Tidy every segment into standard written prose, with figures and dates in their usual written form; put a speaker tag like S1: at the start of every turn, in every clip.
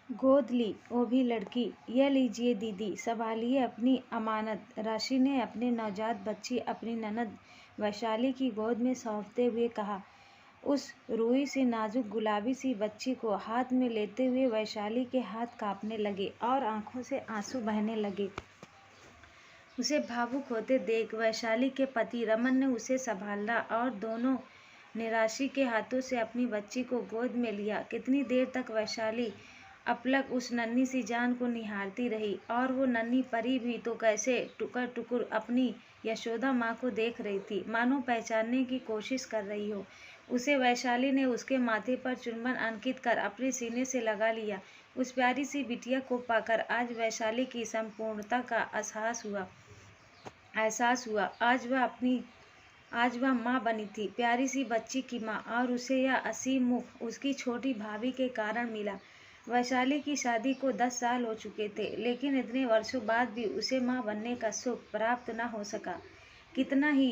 S1: गोद ली, वो भी लड़की। यह लीजिए दीदी, संभालिए अपनी अमानत। राशि ने अपने नवजात बच्ची अपनी ननद वैशाली की गोद में सौंपते हुए कहा। उस रूई सी नाजुक गुलाबी सी बच्ची को हाथ में लेते हुए वैशाली के हाथ कांपने लगे और आंखों से आंसू बहने लगे। उसे भावुक होते देख वैशाली के पति रमन ने उसे संभाला और दोनों ने राशि के हाथों से अपनी बच्ची को गोद में लिया। कितनी देर तक वैशाली अपलक उस नन्ही सी जान को निहारती रही, और वो नन्ही परी भी तो कैसे टुकुर टुकुर अपनी यशोदा माँ को देख रही थी, मानो पहचानने की कोशिश कर रही हो उसे। वैशाली ने उसके माथे पर चुंबन अंकित कर अपने सीने से लगा लिया। उस प्यारी सी बिटिया को पाकर आज वैशाली की संपूर्णता का एहसास हुआ। आज वह माँ बनी थी, प्यारी सी बच्ची की माँ, और उसे यह असीम मुख उसकी छोटी भाभी के कारण मिला। वैशाली की शादी को 10 साल हो चुके थे, लेकिन इतने वर्षों बाद भी उसे माँ बनने का सुख प्राप्त न हो सका। कितना ही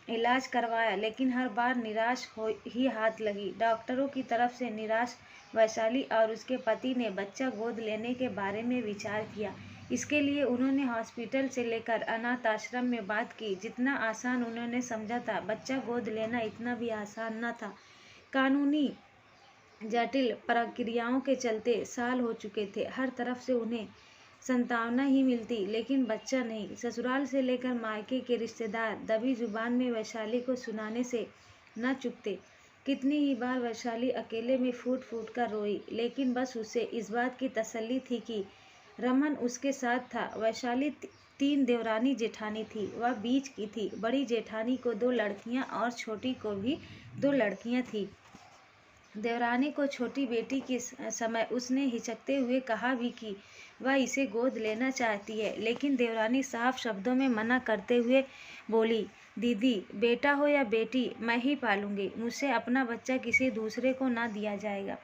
S1: इलाज करवाया, लेकिन हर बार निराश हो ही हाथ लगी। डॉक्टरों की तरफ से निराश वैशाली और उसके पति ने बच्चा गोद लेने के बारे में विचार किया। इसके लिए उन्होंने हॉस्पिटल से लेकर अनाथ आश्रम में बात की। जितना आसान उन्होंने समझा था, बच्चा गोद लेना इतना भी आसान न था। कानूनी जटिल प्रक्रियाओं के चलते साल हो चुके थे। हर तरफ से उन्हें संतावना ही मिलती, लेकिन बच्चा नहीं। ससुराल से लेकर मायके के रिश्तेदार दबी जुबान में वैशाली को सुनाने से न चुकते। कितनी ही बार वैशाली अकेले में फूट फूट कर रोई, लेकिन बस उसे इस बात की तसल्ली थी कि रमन उसके साथ था। वैशाली 3 देवरानी जेठानी थी। वह बीच की थी। बड़ी जेठानी को 2 लड़कियां और छोटी को भी 2 लड़कियां थी। देवरानी को छोटी बेटी के समय उसने हिचकते हुए कहा भी कि वह इसे गोद लेना चाहती है, लेकिन देवरानी साफ शब्दों में मना करते हुए बोली, दीदी, बेटा हो या बेटी, मैं ही पालूंगी। मुझसे अपना बच्चा किसी दूसरे को ना दिया जाएगा।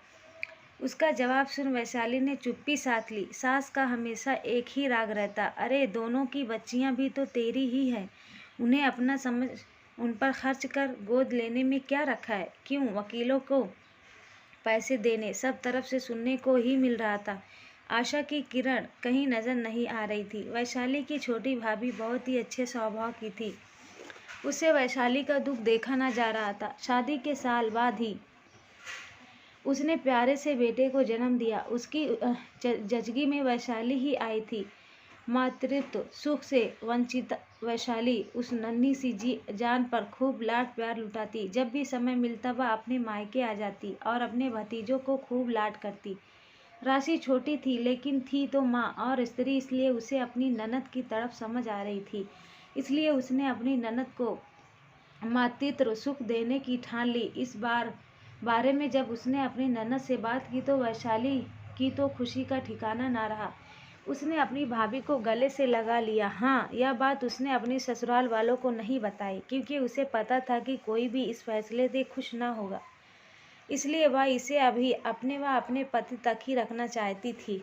S1: उसका जवाब सुन वैशाली ने चुप्पी साध ली। सास का हमेशा एक ही राग रहता, अरे दोनों की बच्चियां भी तो तेरी ही हैं, उन्हें अपना समझ उन पर खर्च कर गोद लेने में क्या रखा है। क्यों? वकीलों को पैसे देने, सब तरफ से सुनने को ही मिल रहा था। आशा की किरण कहीं नजर नहीं आ रही थी। वैशाली की छोटी भाभी बहुत ही अच्छे स्वभाव की थी। उससे वैशाली का दुख देखा न जा रहा था। शादी के साल बाद ही उसने प्यारे से बेटे को जन्म दिया। उसकी जजगी में वैशाली ही आई थी। मातृत्व सुख से वंचित वैशाली उस नन्ही सी जान पर खूब लाड प्यार लुटाती। जब भी समय मिलता वह अपने मायके आ जाती और अपने भतीजों को खूब लाड करती। राशि छोटी थी, लेकिन थी तो माँ और स्त्री, इसलिए उसे अपनी ननद की तड़प समझ आ रही थी। इसलिए उसने अपनी ननद को मातृत्व सुख देने की ठान ली। इस बारे में जब उसने अपनी ननद से बात की तो वैशाली की तो खुशी का ठिकाना ना रहा। उसने अपनी भाभी को गले से लगा लिया। हाँ, यह बात उसने अपने ससुराल वालों को नहीं बताई, क्योंकि उसे पता था कि कोई भी इस फैसले से खुश न होगा। इसलिए वह इसे अभी अपने पति तक ही रखना चाहती थी।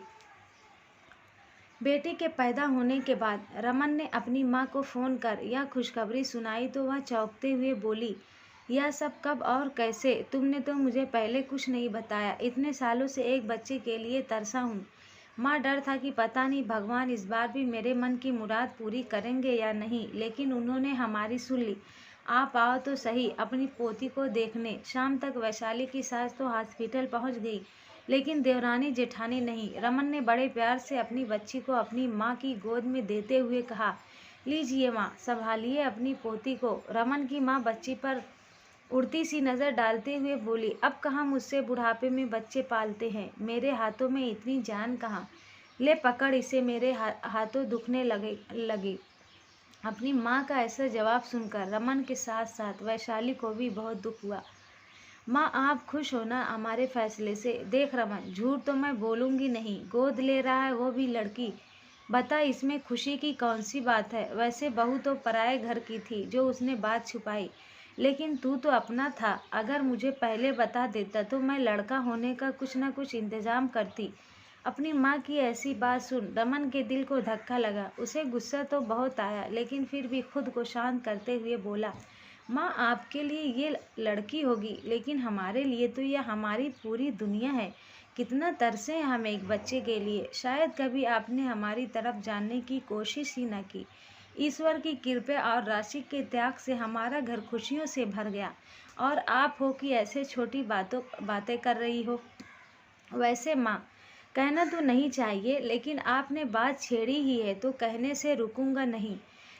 S1: बेटी के पैदा होने के बाद रमन ने अपनी माँ को फ़ोन कर यह खुशखबरी सुनाई तो वह चौंकते हुए बोली, यह सब कब और कैसे? तुमने तो मुझे पहले कुछ नहीं बताया। इतने सालों से एक बच्चे के लिए तरसा हूँ। माँ, डर था कि पता नहीं भगवान इस बार भी मेरे मन की मुराद पूरी करेंगे या नहीं, लेकिन उन्होंने हमारी सुन ली। आप आओ तो सही अपनी पोती को देखने। शाम तक वैशाली की सास तो हॉस्पिटल पहुँच गई, लेकिन देवरानी जेठानी नहीं। रमन ने बड़े प्यार से अपनी बच्ची को अपनी माँ की गोद में देते हुए कहा, लीजिए माँ, संभालिए अपनी पोती को। रमन की माँ बच्ची पर उड़ती सी नज़र डालते हुए बोली, अब कहाँ मुझसे बुढ़ापे में बच्चे पालते हैं, मेरे हाथों में इतनी जान कहाँ। ले पकड़ इसे। मेरे हाथों दुखने लगे। अपनी माँ का ऐसा जवाब सुनकर रमन के साथ साथ वैशाली को भी बहुत दुख हुआ। माँ, आप खुश हो ना हमारे फैसले से? देख रमन, झूठ तो मैं बोलूँगी नहीं। गोद ले रहा है वो भी लड़की। बता, इसमें खुशी की कौन सी बात है? वैसे बहू तो पराए घर की थी जो उसने बात छुपाई, लेकिन तू तो अपना था। अगर मुझे पहले बता देता तो मैं लड़का होने का कुछ न कुछ इंतजाम करती। अपनी माँ की ऐसी बात सुन रमन के दिल को धक्का लगा। उसे गुस्सा तो बहुत आया, लेकिन फिर भी खुद को शांत करते हुए बोला, माँ, आपके लिए ये लड़की होगी, लेकिन हमारे लिए तो यह हमारी पूरी दुनिया है। कितना तरसे हम एक बच्चे के लिए। शायद कभी आपने हमारी तरफ जानने की कोशिश ही न की। ईश्वर की कृपा और राशि के त्याग से हमारा घर खुशियों से भर गया, और आप हो कि ऐसे छोटी बातें कर रही हो। वैसे माँ, कहना तो नहीं चाहिए, लेकिन आपने बात छेड़ी ही है तो कहने से रुकूंगा नहीं।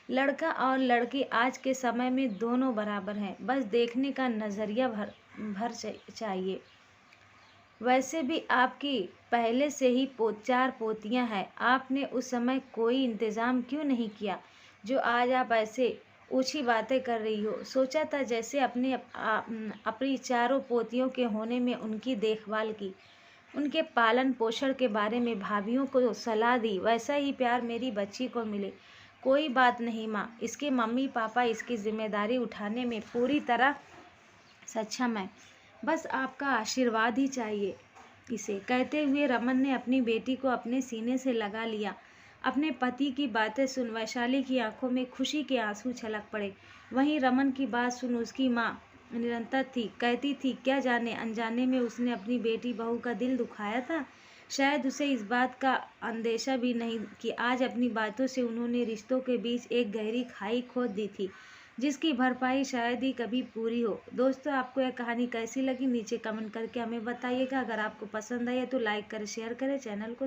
S1: लड़का और लड़की आज के समय में दोनों बराबर हैं, बस देखने का नज़रिया भर चाहिए। वैसे भी आपकी पहले से ही 4 पोतियां हैं। आपने उस समय कोई इंतज़ाम क्यों नहीं किया जो आज आप ऐसे ऊँची बातें कर रही हो। सोचा था जैसे अपनी चारों पोतियों के होने में उनकी देखभाल की, उनके पालन पोषण के बारे में भाभियों को सलाह दी, वैसा ही प्यार मेरी बच्ची को मिले। कोई बात नहीं माँ, इसके मम्मी पापा इसकी जिम्मेदारी उठाने में पूरी तरह सक्षम है। बस आपका आशीर्वाद ही चाहिए इसे। कहते हुए रमन ने अपनी बेटी को अपने सीने से लगा लिया। अपने पति की बातें सुन वैशाली की आंखों में खुशी के आंसू छलक पड़े। वहीं रमन की बात सुन उसकी माँ निरंतर थी, कहती थी क्या जाने अनजाने में उसने अपनी बेटी बहू का दिल दुखाया था। शायद उसे इस बात का अंदेशा भी नहीं कि आज अपनी बातों से उन्होंने रिश्तों के बीच एक गहरी खाई खोद दी थी, जिसकी भरपाई शायद ही कभी पूरी हो। दोस्तों, आपको यह कहानी कैसी लगी नीचे कमेंट करके हमें बताइएगा। अगर आपको पसंद आई है तो लाइक करें, शेयर करें, चैनल को